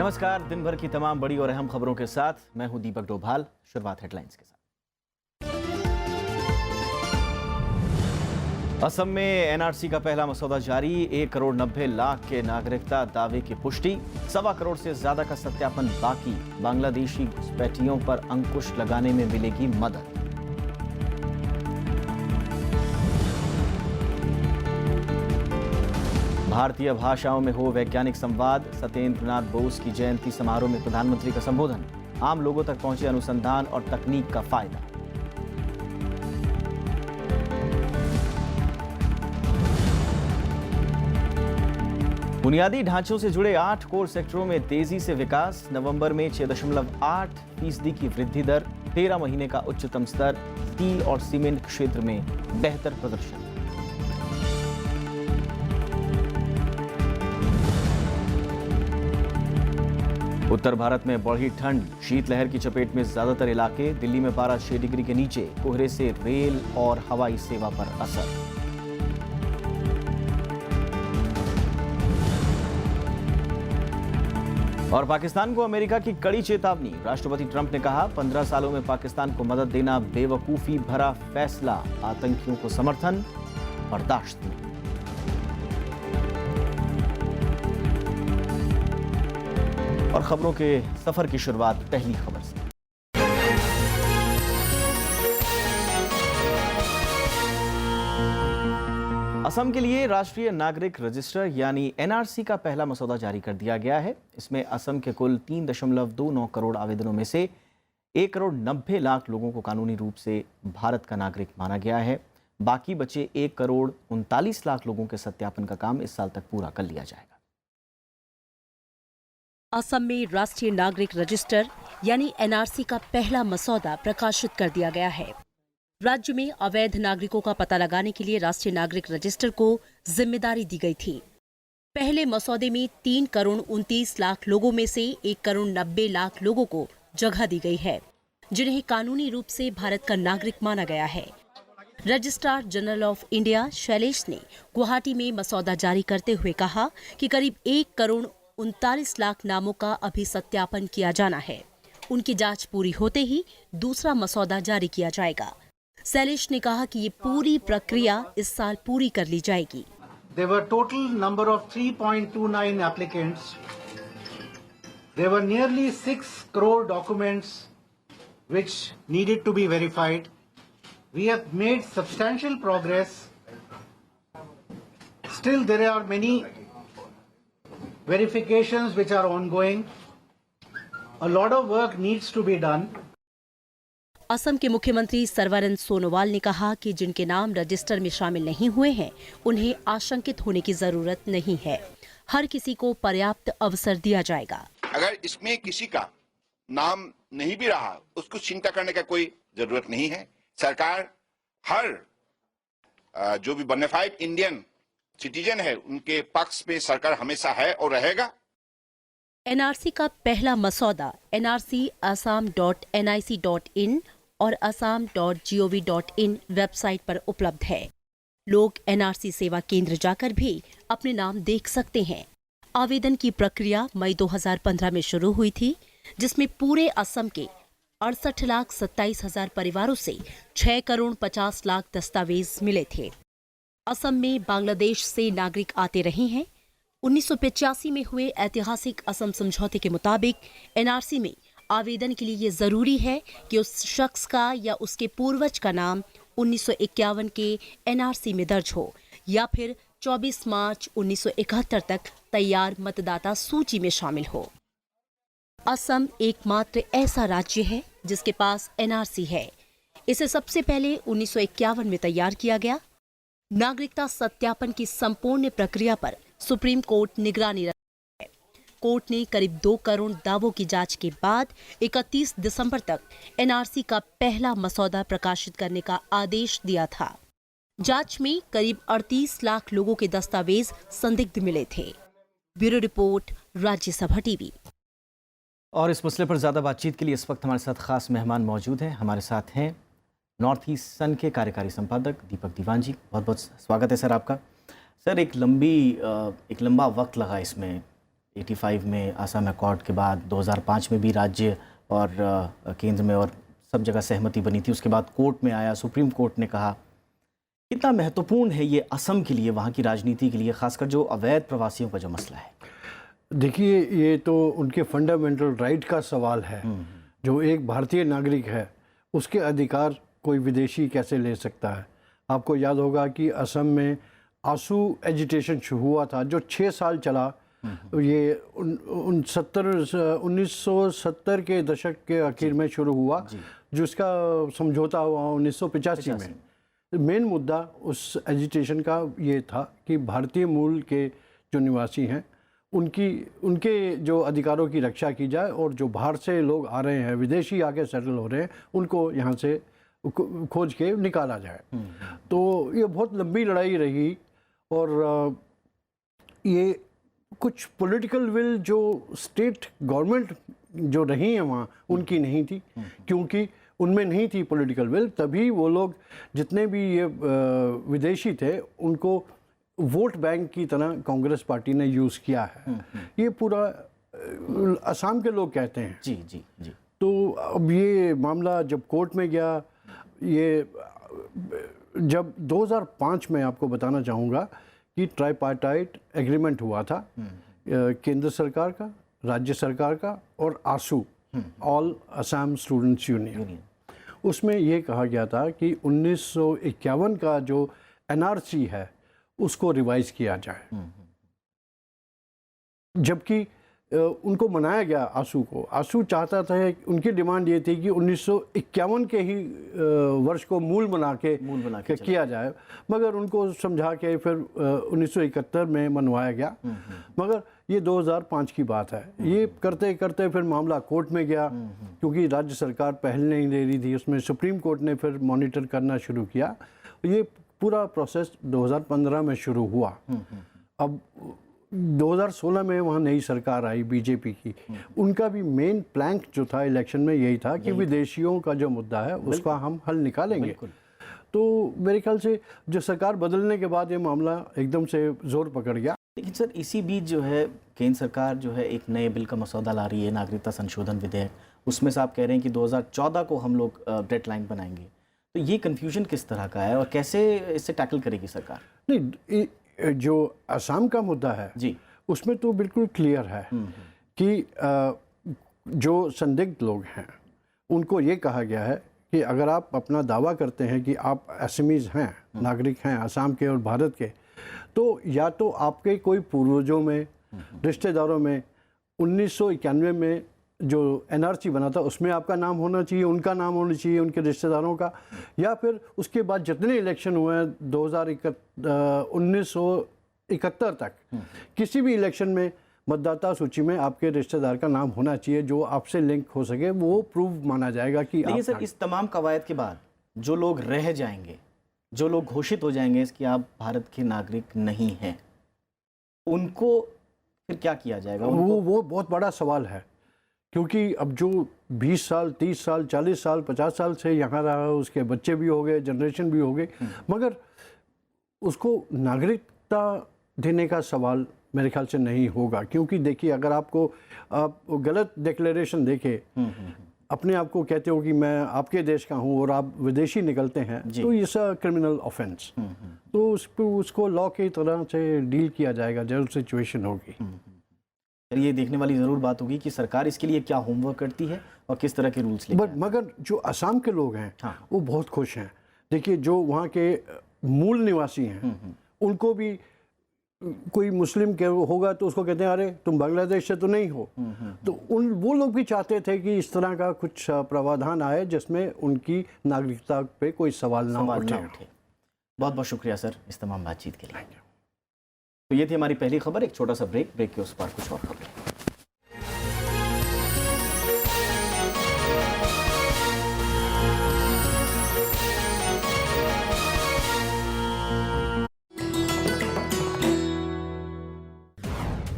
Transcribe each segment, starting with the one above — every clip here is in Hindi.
नमस्कार। दिन भर की तमाम बड़ी और अहम खबरों के साथ मैं हूं दीपक डोभाल। शुरुआत हेडलाइंस के साथ। असम में एनआरसी का पहला मसौदा जारी। 1 करोड़ 90 लाख के नागरिकता दावे की पुष्टि। 1.25 करोड़ से ज्यादा का सत्यापन बाकी। बांग्लादेशी घुसपैठियों पर अंकुश लगाने में मिलेगी मदद। भारतीय भाषाओं में हो वैज्ञानिक संवाद। सत्येंद्र नाथ बोस की जयंती समारोह में प्रधानमंत्री का संबोधन। आम लोगों तक पहुंचे अनुसंधान और तकनीक का फायदा। बुनियादी ढांचों से जुड़े 8 कोर सेक्टरों में तेजी से विकास। नवंबर में 6.8% की वृद्धि दर। 13 महीने का उच्चतम स्तर। स्टील और सीमेंट क्षेत्र में बेहतर प्रदर्शन। उत्तर भारत में बढ़ी ठंड। शीतलहर की चपेट में ज्यादातर इलाके। दिल्ली में पारा 6 डिग्री के नीचे। कोहरे से रेल और हवाई सेवा पर असर। और पाकिस्तान को अमेरिका की कड़ी चेतावनी। राष्ट्रपति ट्रंप ने कहा, 15 सालों में पाकिस्तान को मदद देना बेवकूफी भरा फैसला। आतंकियों को समर्थन बर्दाश्त नहीं। और खबरों के सफर की शुरुआत पहली खबर से। असम के लिए राष्ट्रीय नागरिक रजिस्टर यानी एनआरसी का पहला मसौदा जारी कर दिया गया है। इसमें असम के कुल 3.29 करोड़ आवेदनों में से 1 करोड़ 90 लाख लोगों को कानूनी रूप से भारत का नागरिक माना गया है। बाकी बचे 1 करोड़ 39 लाख लोगों के सत्यापन का काम इस साल तक पूरा कर लिया जाएगा। असम में राष्ट्रीय नागरिक रजिस्टर यानी एनआरसी का पहला मसौदा प्रकाशित कर दिया गया है। राज्य में अवैध नागरिकों का पता लगाने के लिए राष्ट्रीय नागरिक रजिस्टर को जिम्मेदारी दी गई थी। पहले मसौदे में 3 करोड़ 29 लाख लोगों में से 1 करोड़ 90 लाख लोगों को जगह दी गई है, जिन्हें कानूनी रूप से भारत का नागरिक माना गया है। Registrar general of India Shailesh ने गुवाहाटी में मसौदा जारी करते हुए कहा कि करीब 1 करोड़ 39 लाख नामों का अभी सत्यापन किया जाना है। उनकी जांच पूरी होते ही दूसरा मसौदा जारी किया जाएगा। शैलेश ने कहा कि ये पूरी प्रक्रिया इस साल पूरी कर ली जाएगी। There were total number of 3.29 applicants. There were nearly 6 crore documents which needed to be verified. We have made substantial progress. Still there are many verifications which are ongoing. A lot of work needs to be done. Assam के मुख्यमंत्री सर्बानंद सोनोवाल ने कहा कि जिनके नाम रजिस्टर में शामिल नहीं हुए हैं, उन्हें आशंकित होने की जरूरत नहीं है। हर किसी को पर्याप्त अवसर दिया जाएगा। अगर इसमें किसी का नाम नहीं भी रहा, उसको चिंता करने का कोई जरूरत नहीं है। सरकार हर जो भी बोनाफाइड इंडियन सिटीजन है, उनके पक्ष में सरकार हमेशा है और रहेगा। एनआरसी का पहला मसौदा nrc.assam.nic.in और assam.gov.in वेबसाइट पर उपलब्ध है। लोग एनआरसी सेवा केंद्र जाकर भी अपने नाम देख सकते हैं। आवेदन की प्रक्रिया मई 2015 में शुरू हुई थी, जिसमें पूरे असम के 68,27,000 परिवारों से 6 करोड़ 50 लाख दस्तावेज मिले थे। असम में बांग्लादेश से नागरिक आते रहे हैं। 1985 में हुए ऐतिहासिक असम समझौते के मुताबिक एनआरसी में आवेदन के लिए ये जरूरी है कि उस शख्स का या उसके पूर्वज का नाम 1951 के एनआरसी में दर्ज हो या फिर 24 मार्च 1971 तक तैयार मतदाता सूची में शामिल हो। असम एकमात्र ऐसा राज्य है जिसके पास एनआरसी है। इसे सबसे पहले 1951 में तैयार किया गया। नागरिकता सत्यापन की संपूर्ण प्रक्रिया पर सुप्रीम कोर्ट निगरानी रखती है। कोर्ट ने करीब 2 करोड़ दावों की जांच के बाद 31 दिसंबर तक एनआरसी का पहला मसौदा प्रकाशित करने का आदेश दिया था। जांच में करीब 38 लाख लोगों के दस्तावेज संदिग्ध मिले थे। Bureau report, Rajya Sabha TV. और इस मसले पर ज़्यादा बातचीत के लिए इस वक्त हमारे साथ खास मेहमान मौजूद हैं। हमारे साथ हैं नॉर्थ ईस्ट सन के कार्यकारी संपादक दीपक दीवान जी। बहुत बहुत स्वागत है सर आपका। सर, एक लंबा वक्त लगा इसमें 85 में असम अकॉर्ड के बाद 2005 में भी राज्य और केंद्र में और सब जगह सहमति बनी थी। उसके बाद कोर्ट में आया, सुप्रीम कोर्ट ने कहा। कितना महत्वपूर्ण है ये असम के लिए, वहाँ की राजनीति के लिए, खासकर जो अवैध प्रवासियों का जो मसला है? देखिए, ये तो उनके फंडामेंटल राइट का सवाल है। जो एक भारतीय नागरिक है उसके अधिकार कोई विदेशी कैसे ले सकता है? आपको याद होगा कि असम में आंसू एजिटेशन हुआ था जो 6 साल चला। ये 1970 के दशक के आखिर में शुरू हुआ, जिसका समझौता हुआ 1985 में। मेन मुद्दा उस एजिटेशन का ये था कि भारतीय मूल के जो निवासी हैं उनके जो अधिकारों की रक्षा की जाए, और जो बाहर से लोग आ रहे हैं, विदेशी आके सेटल हो रहे हैं, उनको यहाँ से खोज के निकाला जाए। तो ये बहुत लंबी लड़ाई रही, और ये कुछ पॉलिटिकल विल जो स्टेट गवर्नमेंट जो रही है वहाँ उनकी नहीं थी, क्योंकि उनमें नहीं थी पॉलिटिकल विल। तभी वो लोग जितने भी ये विदेशी थे उनको वोट बैंक की तरह कांग्रेस पार्टी ने यूज़ किया है। ये पूरा असम के लोग कहते हैं। जी जी जी। तो अब ये मामला जब कोर्ट में गया, ये जब 2005 में आपको बताना चाहूँगा कि ट्राइपार्टाइट एग्रीमेंट हुआ था केंद्र सरकार का, राज्य सरकार का और आसू, ऑल असम स्टूडेंट्स यूनियन। उसमें ये कहा गया था कि 1951 का जो एनआरसी है उसको रिवाइज किया जाए। जबकि उनको मनाया गया आंसू को। आंसू चाहता था, उनकी डिमांड ये थी कि 1951 के ही वर्ष को मूल बना के किया जाए, मगर उनको समझा के फिर 1971 में मनवाया गया। मगर ये 2005 की बात है। ये करते करते फिर मामला कोर्ट में गया, क्योंकि राज्य सरकार पहल नहीं दे रही थी। उसमें सुप्रीम कोर्ट ने फिर मॉनिटर करना शुरू किया। ये पूरा प्रोसेस 2015 में शुरू हुआ। अब 2016 में वहाँ नई सरकार आई बीजेपी की। उनका भी मेन प्लैंक जो था इलेक्शन में यही था कि विदेशियों का जो मुद्दा है उसका हम हल निकालेंगे। तो मेरे ख्याल से जो सरकार बदलने के बाद ये मामला एकदम से जोर पकड़ गया। लेकिन सर, इसी बीच जो है केंद्र सरकार जो है एक नए बिल का मसौदा ला रही है, नागरिकता संशोधन विधेयक। उसमें से आप कह रहे हैं कि 2014 को हम लोग डेडलाइन बनाएंगे। तो ये कन्फ्यूजन किस तरह का है और कैसे इससे टैकल करेगी सरकार? नहीं, जो असम का मुद्दा है जी, उसमें तो बिल्कुल क्लियर है कि जो संदिग्ध लोग हैं उनको ये कहा गया है कि अगर आप अपना दावा करते हैं कि आप असमीज हैं, नागरिक हैं असम के और भारत के, तो या तो आपके कोई पूर्वजों में, रिश्तेदारों में 1991 में जो एनआरसी बना था उसमें आपका नाम होना चाहिए, उनका नाम होना चाहिए, उनके रिश्तेदारों का, या फिर उसके बाद जितने इलेक्शन हुए हैं 1971 तक किसी भी इलेक्शन में मतदाता सूची में आपके रिश्तेदार का नाम होना चाहिए जो आपसे लिंक हो सके। वो प्रूफ माना जाएगा कि लेकिन सर, इस तमाम कवायद के बाद जो लोग रह जाएंगे, जो लोग घोषित हो जाएंगे कि आप भारत के नागरिक नहीं हैं, उनको फिर क्या किया जाएगा? वो बहुत बड़ा सवाल है, क्योंकि अब जो 20 साल 30 साल 40 साल 50 साल से यहाँ रहा, उसके बच्चे भी हो गए, जनरेशन भी हो गए, मगर उसको नागरिकता देने का सवाल मेरे ख्याल से नहीं होगा। क्योंकि देखिए, अगर आप गलत डिक्लेरेशन देके अपने आप को कहते हो कि मैं आपके देश का हूँ और आप विदेशी निकलते हैं, तो ये क्रिमिनल ऑफेंस। तो उसको लॉ की तरह से डील किया जाएगा, जरूर सिचुएशन होगी। ये देखने वाली ज़रूर बात होगी कि सरकार इसके लिए क्या होमवर्क करती है और किस तरह के रूल्स लेकर। मगर जो असम के लोग हैं वो बहुत खुश हैं। देखिए, जो वहाँ के मूल निवासी हैं उनको भी कोई मुस्लिम के होगा तो उसको कहते हैं अरे तुम बांग्लादेश से तो नहीं हो। तो वो लोग भी चाहते थे कि इस तरह का कुछ प्रावधान आए जिसमें उनकी नागरिकता पे कोई सवाल ना उठे। बहुत बहुत शुक्रिया सर इस तमाम बातचीत के लिए। तो ये थी हमारी पहली खबर। एक छोटा सा ब्रेक के उस पार कुछ और खबरें।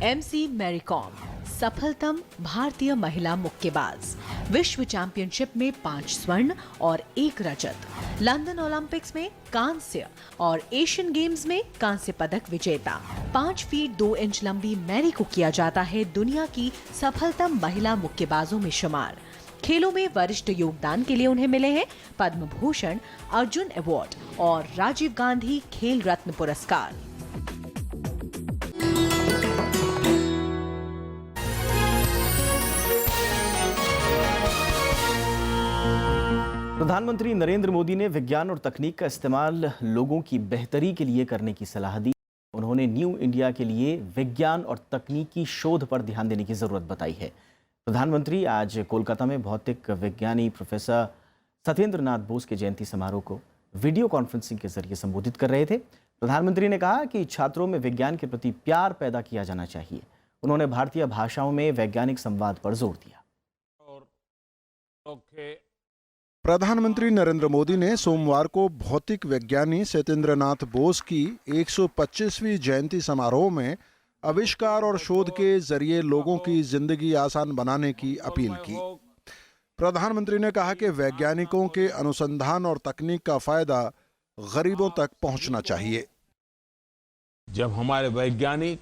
MC मैरी कॉम सफलतम भारतीय महिला मुक्केबाज। विश्व चैंपियनशिप में 5 स्वर्ण और 1 रजत, लंदन ओलंपिक्स में कांस्य और एशियन गेम्स में कांस्य पदक विजेता। 5 फीट 2 इंच लंबी मैरी को किया जाता है दुनिया की सफलतम महिला मुक्केबाजों में शुमार। खेलों में वरिष्ठ योगदान के लिए उन्हें मिले हैं पद्म भूषण, अर्जुन अवार्ड और राजीव गांधी खेल रत्न पुरस्कार। प्रधानमंत्री नरेंद्र मोदी ने विज्ञान और तकनीक का इस्तेमाल लोगों की बेहतरी के लिए करने की सलाह दी। उन्होंने न्यू इंडिया के लिए विज्ञान और तकनीकी शोध पर ध्यान देने की जरूरत बताई है। प्रधानमंत्री आज कोलकाता में भौतिक विज्ञानी प्रोफेसर सत्येंद्र नाथ बोस के जयंती समारोह को वीडियो कॉन्फ्रेंसिंग के जरिए संबोधित कर रहे थे। प्रधानमंत्री ने कहा कि छात्रों में विज्ञान के प्रति प्यार पैदा किया जाना चाहिए। उन्होंने भारतीय भाषाओं में वैज्ञानिक संवाद पर जोर दिया। प्रधानमंत्री नरेंद्र मोदी ने सोमवार को भौतिक वैज्ञानी सत्येंद्र नाथ बोस की 125वीं जयंती समारोह में आविष्कार और शोध के जरिए लोगों की जिंदगी आसान बनाने की अपील की। प्रधानमंत्री ने कहा कि वैज्ञानिकों के अनुसंधान और तकनीक का फायदा गरीबों तक पहुंचना चाहिए। जब हमारे वैज्ञानिक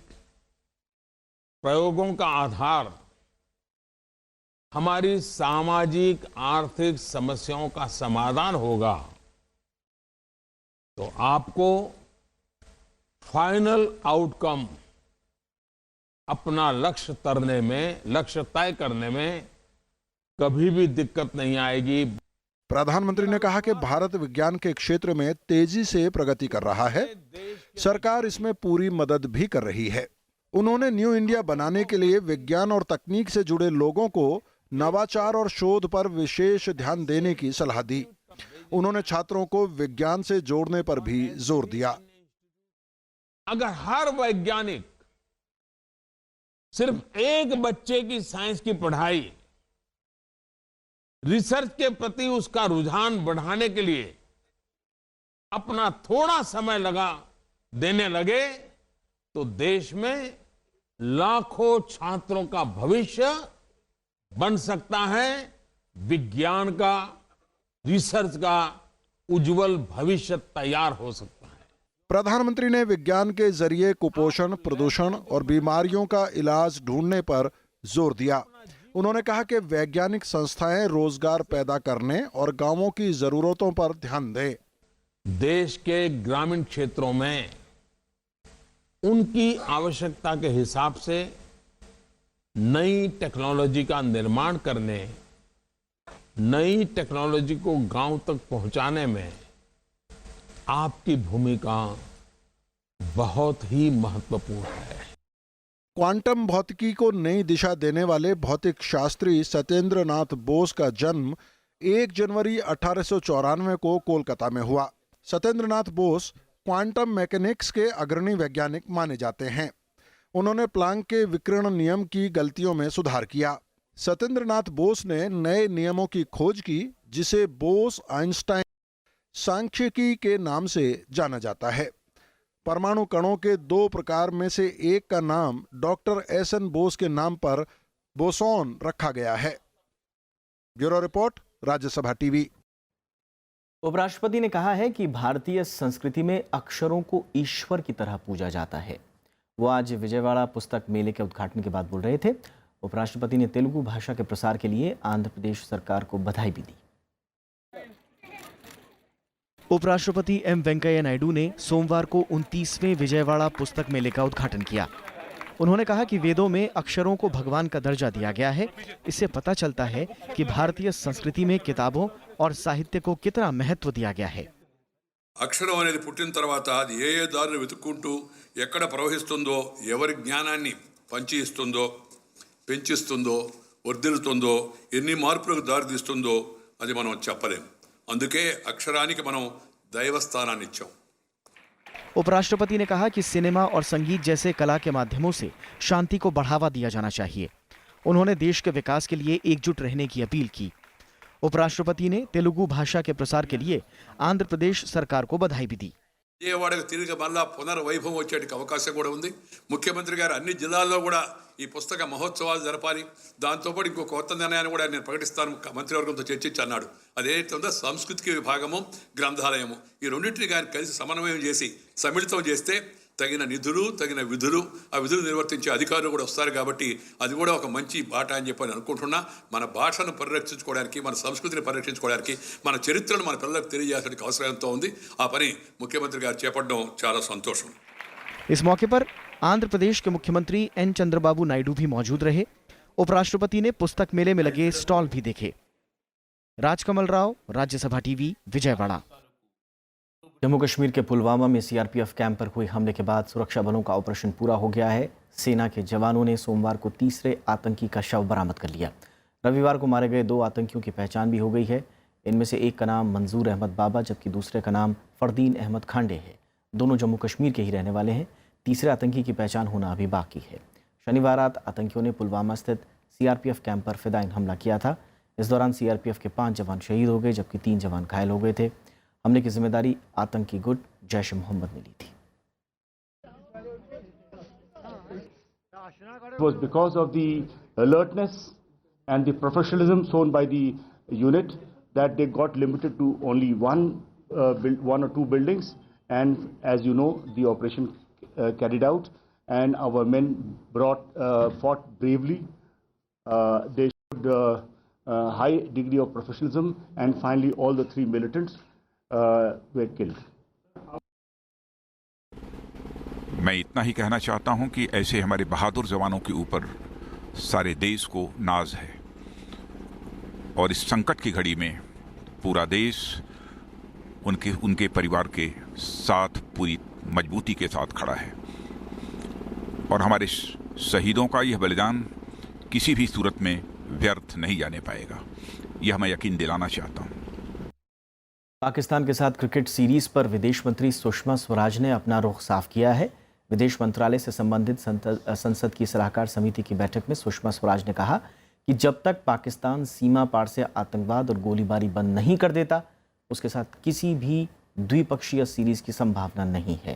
प्रयोगों का आधार हमारी सामाजिक आर्थिक समस्याओं का समाधान होगा, तो आपको फाइनल आउटकम अपना लक्ष्य तय करने में कभी भी दिक्कत नहीं आएगी। प्रधानमंत्री ने कहा कि भारत विज्ञान के क्षेत्र में तेजी से प्रगति कर रहा है। सरकार इसमें पूरी मदद भी कर रही है। उन्होंने न्यू इंडिया बनाने के लिए विज्ञान और तकनीक से जुड़े लोगों को नवाचार और शोध पर विशेष ध्यान देने की सलाह दी। उन्होंने छात्रों को विज्ञान से जोड़ने पर भी जोर दिया। अगर हर वैज्ञानिक सिर्फ एक बच्चे की साइंस की पढ़ाई, रिसर्च के प्रति उसका रुझान बढ़ाने के लिए अपना थोड़ा समय देने लगे, तो देश में लाखों छात्रों का भविष्य बन सकता है। विज्ञान का, रिसर्च का उज्जवल भविष्य तैयार हो सकता है। प्रधानमंत्री ने विज्ञान के जरिए कुपोषण, प्रदूषण और बीमारियों का इलाज ढूंढने पर जोर दिया। उन्होंने कहा कि वैज्ञानिक संस्थाएं रोजगार पैदा करने और गांवों की जरूरतों पर ध्यान दें। देश के ग्रामीण क्षेत्रों में उनकी आवश्यकता के हिसाब से नई टेक्नोलॉजी का निर्माण करने, नई टेक्नोलॉजी को गांव तक पहुंचाने में आपकी भूमिका बहुत ही महत्वपूर्ण है। क्वांटम भौतिकी को नई दिशा देने वाले भौतिक शास्त्री सत्येंद्र नाथ बोस का जन्म 1 जनवरी 1894 को कोलकाता में हुआ। सत्येंद्र नाथ बोस क्वांटम मैकेनिक्स के अग्रणी वैज्ञानिक माने जाते हैं। उन्होंने प्लांक के विकिरण नियम की गलतियों में सुधार किया। सत्येंद्र नाथ बोस ने नए नियमों की खोज की, जिसे बोस आइंस्टाइन सांख्यिकी के नाम से जाना जाता है। परमाणु कणों के 2 प्रकार में से एक का नाम डॉक्टर एस.एन. बोस के नाम पर बोसॉन रखा गया है। Bureau report, Rajya Sabha TV. उपराष्ट्रपति ने कहा है कि भारतीय संस्कृति में अक्षरों को ईश्वर की तरह पूजा जाता है। वो आज विजयवाड़ा पुस्तक मेले के उद्घाटन के बाद बोल रहे थे। उपराष्ट्रपति ने तेलुगु भाषा के प्रसार के लिए आंध्र प्रदेश सरकार को बधाई भी दी। उपराष्ट्रपति एम वेंकैया नायडू ने सोमवार को 29वें विजयवाड़ा पुस्तक मेले का उद्घाटन किया। उन्होंने कहा कि वेदों में अक्षरों को भगवान का दर्जा दिया गया है। इससे पता चलता है कि भारतीय संस्कृति में किताबों और साहित्य को कितना महत्व दिया गया है। అక్షరం అనేది పుట్టిన తర్వాత అది ఏ దారిని వెతుక్కుంటూ ఎక్కడ ప్రవహిస్తుందో, ఎవరి జ్ఞానాన్ని పంచి ఇస్తుందో, పెంచిస్తుందో, వర్ధిల్లుతుందో, ఎన్ని మార్పులకు దారితీస్తుందో అది మనం చెప్పలేం. అందుకే అక్షరానికి మనం దైవస్థానాన్ని ఇచ్చాం. उपराष्ट्रपति ने कहा कि सिनेमा और संगीत जैसे कला के माध्यमों से शांति को बढ़ावा दिया जाना चाहिए। उन्होंने देश के विकास के लिए एकजुट रहने की अपील की। उपराष्ट्रपति ने तेलुगु भाषा के प्रसार के लिए आंध्र प्रदेश सरकार को बधाई भी दी। విజయవాడకు తిరిగి మళ్ళా పునర్వైభవం వచ్చేటికి అవకాశం కూడా ఉంది. ముఖ్యమంత్రి గారు అన్ని జిల్లాల్లో కూడా ఈ పుస్తక మహోత్సవాలు జరపాలి, దాంతోపాటు ఇంకో కొత్త నిర్ణయాన్ని కూడా నేను ప్రకటిస్తాను, మంత్రివర్గంతో చర్చించి అన్నాడు. అదేంటంటే సాంస్కృతిక విభాగము, గ్రంథాలయము ఈ రెండింటిని కానీ కలిసి సమన్వయం చేసి సమ్మిళితం చేస్తే తగిన నిధులు, తగిన విధులు, ఆ విధులు నిర్వర్తించే అధికారులు కూడా వస్తారు. కాబట్టి అది కూడా ఒక మంచి బాట అని చెప్పి అనుకుంటున్నా. మన భాషను పరిరక్షించుకోవడానికి, మన సంస్కృతిని పరిరక్షించుకోవడానికి, మన చరిత్రను మన పిల్లలకు తెలియజేయడానికి అవసరం ఎంతో ఉంది. ఆ పని ముఖ్యమంత్రి గారు చేపట్టడం చాలా సంతోషం. इस मौके पर आंध्र प्रदेश के मुख्यमंत्री एन चंद्रबाबू नायडू भी मौजूद रहे। उपराष्ट्रपति ने पुस्तक मेले में लगे स्टॉल भी देखे। राजकमल राव, राज्यसभा टीवी, विजयवाड़ा। जम्मू कश्मीर के पुलवामा में सीआरपीएफ कैंप पर हुए हमले के बाद सुरक्षा बलों का ऑपरेशन पूरा हो गया है। सेना के जवानों ने सोमवार को तीसरे आतंकी का शव बरामद कर लिया। रविवार को मारे गए 2 आतंकियों की पहचान भी हो गई है। इनमें से एक का नाम मंजूर अहमद बाबा जबकि दूसरे का नाम फरदीन अहमद खांडे है। दोनों जम्मू कश्मीर के ही रहने वाले हैं। तीसरे आतंकी की पहचान होना अभी बाकी है। शनिवार रात आतंकियों ने पुलवामा स्थित सीआरपीएफ कैंप पर फिदायीन हमला किया था। इस दौरान सीआरपीएफ के 5 जवान शहीद हो गए जबकि 3 जवान घायल हो गए थे। हमले की जिम्मेदारी आतंकी गुट जैश ए मोहम्मद ने ली थी। It was because of the alertness and the professionalism shown by the unit that they got limited to only one or two buildings, and as you know, the operation carried out, and our men fought bravely. They showed a high degree of professionalism, and finally all the 3 militants were killed. मैं इतना ही कहना चाहता हूं कि ऐसे हमारे बहादुर जवानों के ऊपर सारे देश को नाज है और इस संकट की घड़ी में पूरा देश उनके परिवार के साथ पूरी मजबूती के साथ खड़ा है और हमारे शहीदों का यह बलिदान किसी भी सूरत में व्यर्थ नहीं जाने पाएगा, यह मैं यकीन दिलाना चाहता हूं। पाकिस्तान के साथ क्रिकेट सीरीज पर विदेश मंत्री सुषमा स्वराज ने अपना रुख साफ किया है। विदेश मंत्रालय से संबंधित संसद की सलाहकार समिति की बैठक में सुषमा स्वराज ने कहा कि जब तक पाकिस्तान सीमा पार से आतंकवाद और गोलीबारी बंद नहीं कर देता उसके साथ किसी भी द्विपक्षीय सीरीज की संभावना नहीं है।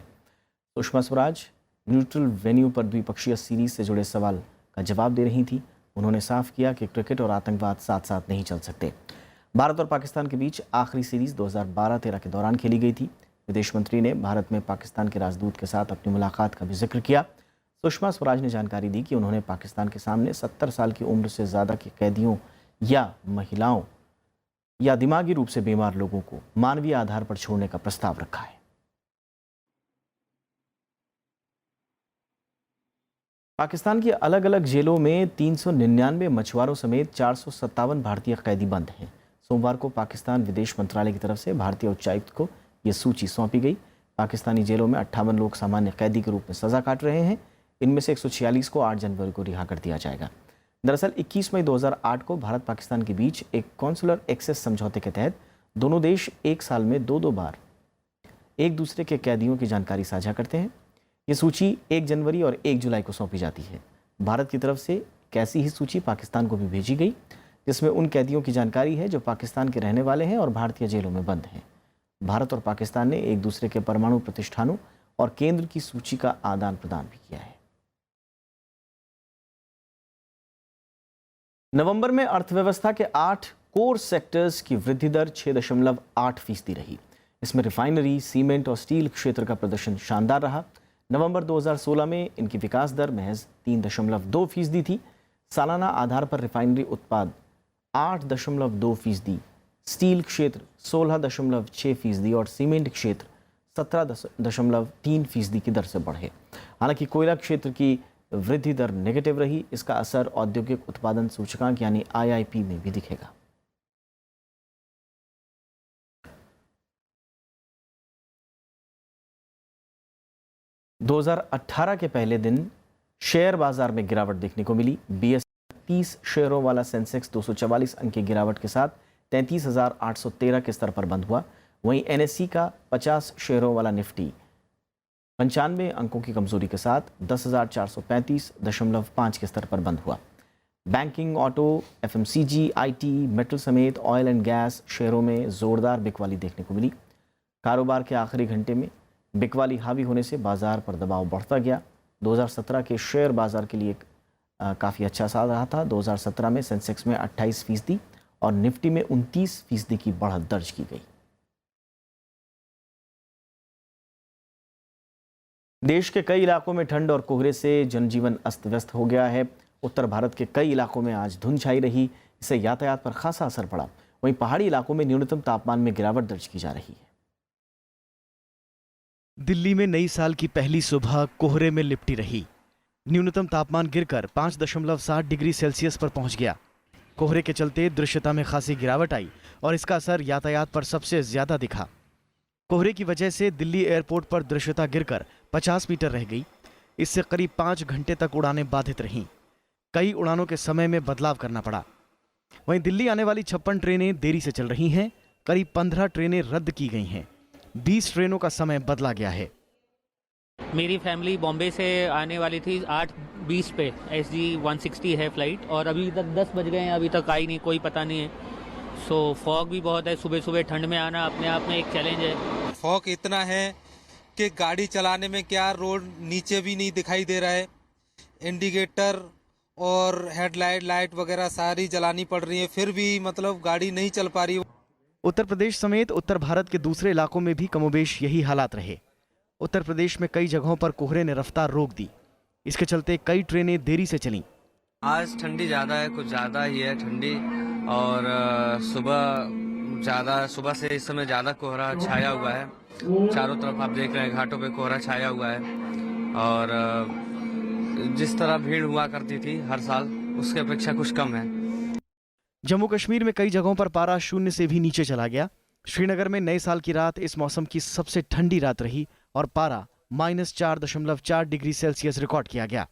सुषमा स्वराज न्यूट्रल वेन्यू पर द्विपक्षीय सीरीज से जुड़े सवाल का जवाब दे रही थी। उन्होंने साफ किया कि क्रिकेट और आतंकवाद साथ साथ नहीं चल सकते। भारत और पाकिस्तान के बीच आखिरी सीरीज 2012-13 के दौरान खेली गई थी। विदेश मंत्री ने भारत में पाकिस्तान के राजदूत के साथ अपनी मुलाकात का भी जिक्र किया। सुषमा स्वराज ने जानकारी दी कि उन्होंने पाकिस्तान के सामने 70 साल की उम्र से ज़्यादा के कैदियों या महिलाओं या दिमागी रूप से बीमार लोगों को मानवीय आधार पर छोड़ने का प्रस्ताव रखा है। पाकिस्तान की अलग अलग जेलों में 399 मछुआरों समेत 457 भारतीय कैदी बंद हैं। सोमवार को पाकिस्तान विदेश मंत्रालय की तरफ से भारतीय उच्चायुक्त को यह सूची सौंपी गई। पाकिस्तानी जेलों में 58 लोग सामान्य कैदी के रूप में सजा काट रहे हैं। इनमें से 146 को 8 जनवरी को रिहा कर दिया जाएगा। दरअसल 21 मई 2008 को भारत पाकिस्तान के बीच एक कॉन्सुलर एक्सेस समझौते के तहत दोनों देश एक साल में 2-2 बार एक दूसरे के कैदियों की जानकारी साझा करते हैं। ये सूची 1 जनवरी और 1 जुलाई को सौंपी जाती है। भारत की तरफ से कैसी ही सूची पाकिस्तान को भी भेजी गई जिसमें उन कैदियों की जानकारी है जो पाकिस्तान के रहने वाले हैं और भारतीय जेलों में बंद हैं। भारत और पाकिस्तान ने एक दूसरे के परमाणु प्रतिष्ठानों और केंद्र की सूची का आदान प्रदान भी किया है। नवंबर में अर्थव्यवस्था के 8 कोर सेक्टर्स की वृद्धि दर 6.8% रही। इसमें रिफाइनरी, सीमेंट और स्टील क्षेत्र का प्रदर्शन शानदार रहा। नवंबर 2016 में इनकी विकास दर महज 3.2% थी। सालाना आधार पर रिफाइनरी उत्पाद 8.2%, स्टील क्षेत्र 16.6% और सीमेंट क्षेत्र 17.3% की दर से बढ़े। हालांकि कोयला क्षेत्र की वृद्धि दर नेगेटिव रही। इसका असर औद्योगिक उत्पादन सूचकांक यानी IIP में भी दिखेगा। दो 2018 के पहले दिन शेयर बाजार में गिरावट देखने को मिली। BSE 30 शेयरों वाला सेंसेक्स 244 अंक की गिरावट के साथ 33,813 के स्तर पर बंद हुआ। वहीं NSE का 50 शेयरों वाला निफ्टी 95 अंकों की कमजोरी के साथ 10,435.5 के स्तर पर बंद हुआ। Banking, auto, FMCG, IT, metal समेत ऑयल एंड गैस शेयरों में जोरदार बिकवाली देखने को मिली। कारोबार के आखिरी घंटे में बिकवाली हावी होने से बाजार पर दबाव बढ़ता गया। 2017 के शेयर बाजार के लिए काफ़ी अच्छा साल रहा था। 2017 में सेंसेक्स में 28% और निफ्टी में 29% की बढ़त दर्ज की गई। देश के कई इलाकों में ठंड और कोहरे से जनजीवन अस्त व्यस्त हो गया है। उत्तर भारत के कई इलाकों में आज धुंध छाई रही, इससे यातायात पर खासा असर पड़ा। वहीं पहाड़ी इलाकों में न्यूनतम तापमान में गिरावट दर्ज की जा रही है। दिल्ली में नई साल की पहली सुबह कोहरे में लिपटी रही। न्यूनतम तापमान गिरकर 5.7 डिग्री सेल्सियस पर पहुंच गया। कोहरे के चलते दृश्यता में खासी गिरावट आई और इसका असर यातायात पर सबसे ज्यादा दिखा। कोहरे की वजह से दिल्ली एयरपोर्ट पर दृश्यता गिरकर 50 मीटर रह गई। इससे करीब 5 घंटे तक उड़ानें बाधित रहीं। कई उड़ानों के समय में बदलाव करना पड़ा। वहीं दिल्ली आने वाली 56 ट्रेनें देरी से चल रही हैं। करीब 15 ट्रेनें रद्द की गई हैं। 20 ट्रेनों का समय बदला गया है। मेरी फैमिली बॉम्बे से आने वाली थी 8:20 पे। SG 160 है फ्लाइट और अभी तक 10 बज गए हैं, अभी तक आई नहीं, कोई पता नहीं है। सो फॉग भी बहुत है, सुबह सुबह ठंड में आना अपने आप में एक चैलेंज है। फॉग इतना है कि गाड़ी चलाने में क्या रोड नीचे भी नहीं दिखाई दे रहा है। इंडिकेटर और हेडलाइट लाइट वगैरह सारी जलानी पड़ रही है, फिर भी मतलब गाड़ी नहीं चल पा रही। उत्तर प्रदेश समेत उत्तर भारत के दूसरे इलाकों में भी कमोबेश यही हालात रहे। उत्तर प्रदेश में कई जगहों पर कोहरे ने रफ्तार रोक दी। इसके चलते कई ट्रेनें देरी से चलीं। आज ठंडी ज़्यादा है, कुछ ज़्यादा ही है ठंडी। और सुबह से इस समय ज़्यादा कोहरा छाया हुआ है। चारों तरफ आप देख रहे हैं घाटों पे कोहरा छाया हुआ है। और जिस तरह भीड़ हुआ करती थी हर साल उसके अपेक्षा कुछ कम है। जम्मू कश्मीर में कई जगहों पर पारा 0 से भी नीचे चला गया। श्रीनगर में नए साल की रात इस मौसम की सबसे ठंडी रात रही और पारा -4.4 डिग्री सेल्सियस रिकॉर्ड किया गया।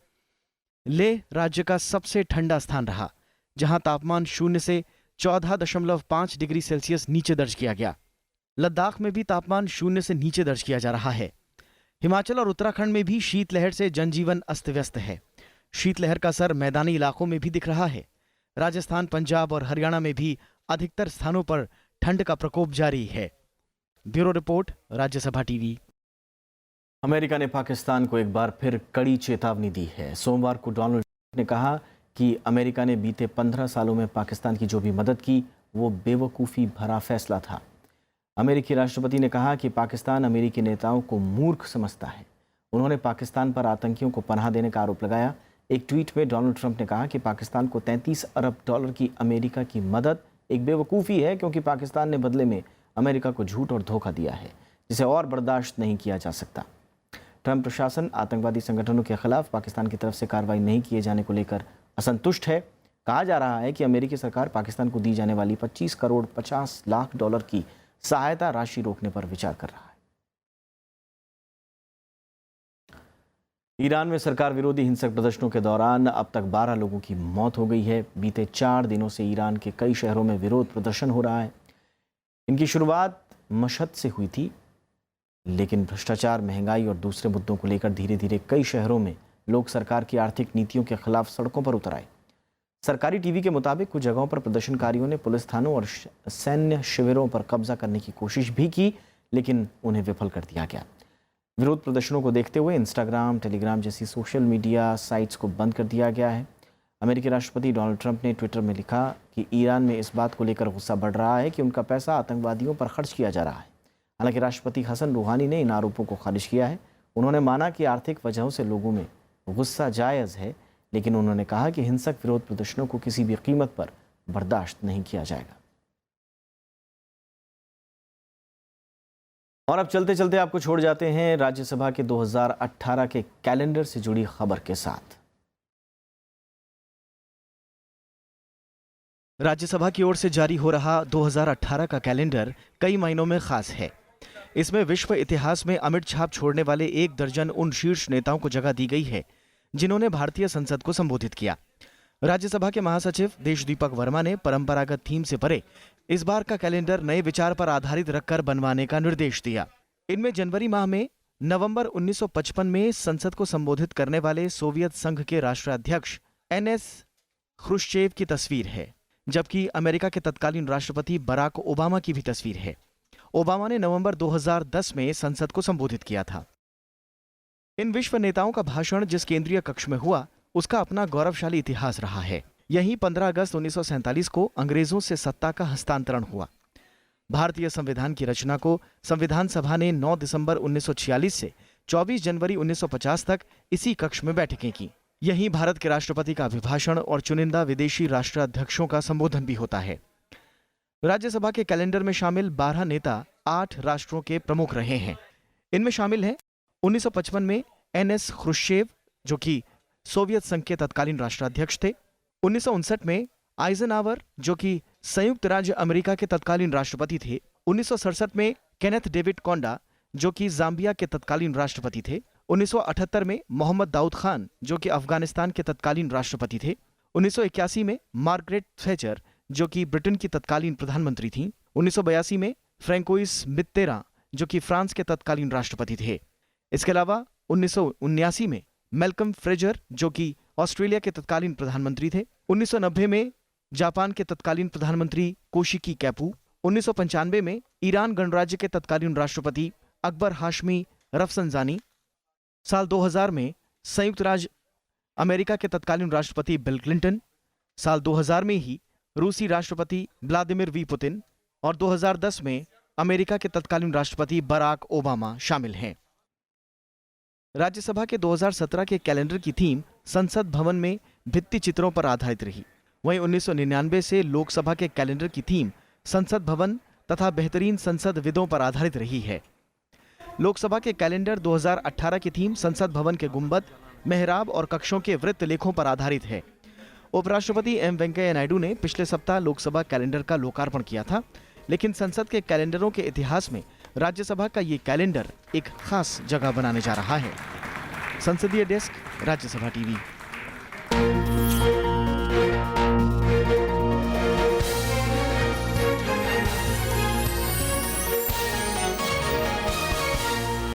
लेह राज्य का सबसे ठंडा स्थान रहा, जहां तापमान 0 से 14.5 डिग्री सेल्सियस नीचे दर्ज किया गया। लद्दाख में भी तापमान 0 से नीचे दर्ज किया जा रहा है। हिमाचल और उत्तराखंड में भी शीतलहर से जनजीवन अस्त व्यस्त है। शीतलहर का असर मैदानी इलाकों में भी दिख रहा है। राजस्थान, पंजाब और हरियाणा में भी अधिकतर स्थानों पर ठंड का प्रकोप जारी है। Bureau report, Rajya Sabha TV. America ने पाकिस्तान को एक बार फिर कड़ी चेतावनी दी है। सोमवार को डोनाल्ड ट्रंप ने कहा कि अमेरिका ने बीते 15 सालों में पाकिस्तान की जो भी मदद की वो बेवकूफ़ी भरा फैसला था। अमेरिकी राष्ट्रपति ने कहा कि पाकिस्तान अमेरिकी नेताओं को मूर्ख समझता है। उन्होंने पाकिस्तान पर आतंकियों को पनाह देने का आरोप लगाया। एक ट्वीट में डोनाल्ड ट्रंप ने कहा कि पाकिस्तान को $33 अरब की अमेरिका की मदद एक बेवकूफ़ी है, क्योंकि पाकिस्तान ने बदले में अमेरिका को झूठ और धोखा दिया है, जिसे और बर्दाश्त नहीं किया जा सकता। ट्रंप प्रशासन आतंकवादी संगठनों के खिलाफ पाकिस्तान की तरफ से कार्रवाई नहीं किए जाने को लेकर असंतुष्ट है। कहा जा रहा है कि अमेरिकी सरकार पाकिस्तान को दी जाने वाली $25 करोड़ 50 लाख की सहायता राशि रोकने पर विचार कर रहा है। ईरान में सरकार विरोधी हिंसक प्रदर्शनों के दौरान अब तक 12 लोगों की मौत हो गई है। बीते 4 दिनों से ईरान के कई शहरों में विरोध प्रदर्शन हो रहा है। इनकी शुरुआत मशहद से हुई थी, लेकिन भ्रष्टाचार, महंगाई और दूसरे मुद्दों को लेकर धीरे धीरे कई शहरों में लोग सरकार की आर्थिक नीतियों के खिलाफ सड़कों पर उतर आए। सरकारी टीवी के मुताबिक कुछ जगहों पर प्रदर्शनकारियों ने पुलिस थानों और सैन्य शिविरों पर कब्जा करने की कोशिश भी की, लेकिन उन्हें विफल कर दिया गया। विरोध प्रदर्शनों को देखते हुए इंस्टाग्राम, टेलीग्राम जैसी सोशल मीडिया साइट्स को बंद कर दिया गया है। अमेरिकी राष्ट्रपति डोनाल्ड ट्रंप ने ट्विटर में लिखा कि ईरान में इस बात को लेकर गुस्सा बढ़ रहा है कि उनका पैसा आतंकवादियों पर खर्च किया जा रहा है। हालांकि राष्ट्रपति हसन रूहानी ने इन आरोपों को खारिज किया है। उन्होंने माना कि आर्थिक वजहों से लोगों में गुस्सा जायज़ है, लेकिन उन्होंने कहा कि हिंसक विरोध प्रदर्शनों को किसी भी कीमत पर बर्दाश्त नहीं किया जाएगा। और अब चलते चलते आपको छोड़ जाते हैं राज्यसभा के 2018 के कैलेंडर से जुड़ी खबर के साथ। राज्यसभा की ओर से जारी हो रहा 2018 का कैलेंडर कई मायनों में खास है। इसमें विश्व इतिहास में अमिट छाप छोड़ने वाले 1 दर्जन उन शीर्ष नेताओं को जगह दी गई है जिन्होंने भारतीय संसद को संबोधित किया। राज्यसभा के महासचिव देशदीपक वर्मा ने परंपरागत थीम से परे इस बार का कैलेंडर नए विचार पर आधारित रखकर बनवाने का निर्देश दिया। इनमें जनवरी माह में नवंबर 1955 में संसद को संबोधित करने वाले सोवियत संघ के राष्ट्राध्यक्ष NS ख्रुश्चेव की तस्वीर है, जबकि अमेरिका के तत्कालीन राष्ट्रपति बराक ओबामा की भी तस्वीर है। ओबामा ने नवंबर 2010 में संसद को संबोधित किया था। इन विश्व नेताओं का भाषण जिस केंद्रीय कक्ष में हुआ उसका अपना गौरवशाली इतिहास रहा है। यहीं 15 अगस्त 1947 को अंग्रेजों से सत्ता का हस्तांतरण हुआ। भारतीय संविधान की रचना को संविधान सभा ने 9 दिसंबर 1946 से 24 जनवरी 1950 तक इसी कक्ष में बैठकें की। यहीं भारत के राष्ट्रपति का अभिभाषण और चुनिंदा विदेशी राष्ट्राध्यक्षों का संबोधन भी होता है। राज्यसभा के कैलेंडर में शामिल 12 नेता 8 राष्ट्रों के प्रमुख रहे हैं। इनमें शामिल हैं 1955 में NS ख्रुश्चेव, जो कि सोवियत संघ के तत्कालीन राष्ट्राध्यक्ष थे। 1959 में आइजनहावर, जो कि संयुक्त राज्य अमेरिका के तत्कालीन राष्ट्रपति थे। 1967 में केनेथ डेविड कोंडा, जो कि जाम्बिया के तत्कालीन राष्ट्रपति थे। 1978 में मोहम्मद दाऊद खान, जो कि अफगानिस्तान के तत्कालीन राष्ट्रपति थे। 1981 में मार्गरेट थैचर, जो कि ब्रिटेन की तत्कालीन प्रधानमंत्री थीं। 1982 में फ्रैंकोइस मित्तेरां, जो कि फ्रांस के तत्कालीन राष्ट्रपति थे। इसके अलावा 1979 में मैल्कम फ्रेजर, जो कि ऑस्ट्रेलिया के तत्कालीन प्रधानमंत्री थे। 1990 में जापान के तत्कालीन प्रधानमंत्री कोशिकी कैपू। 1995 में ईरान गणराज्य के तत्कालीन राष्ट्रपति अकबर हाशमी रफसंजानी। साल 2000 में संयुक्त राज्य अमेरिका के तत्कालीन राष्ट्रपति बिल क्लिंटन। साल 2000 में ही रूसी राष्ट्रपति व्लादिमीर वी पुतिन और 2010 में अमेरिका के तत्कालीन राष्ट्रपति बराक ओबामा शामिल हैं। राज्यसभा के 2017 के कैलेंडर की थीम संसद भवन में भित्ति चित्रों पर आधारित रही। वहीं 1999 से लोकसभा के कैलेंडर की थीम संसद भवन तथा बेहतरीन संसद विदों पर आधारित रही है। लोकसभा के कैलेंडर 2018 की थीम संसद भवन के गुंबद, मेहराब और कक्षों के वृत्त लेखों पर आधारित है। उपराष्ट्रपति एम वेंकैया नायडू ने पिछले सप्ताह लोकसभा कैलेंडर का लोकार्पण किया था, लेकिन संसद के कैलेंडरों के इतिहास में राज्यसभा का ये कैलेंडर एक खास जगह बनाने जा रहा है। संसदीय डेस्क, राज्यसभा टीवी।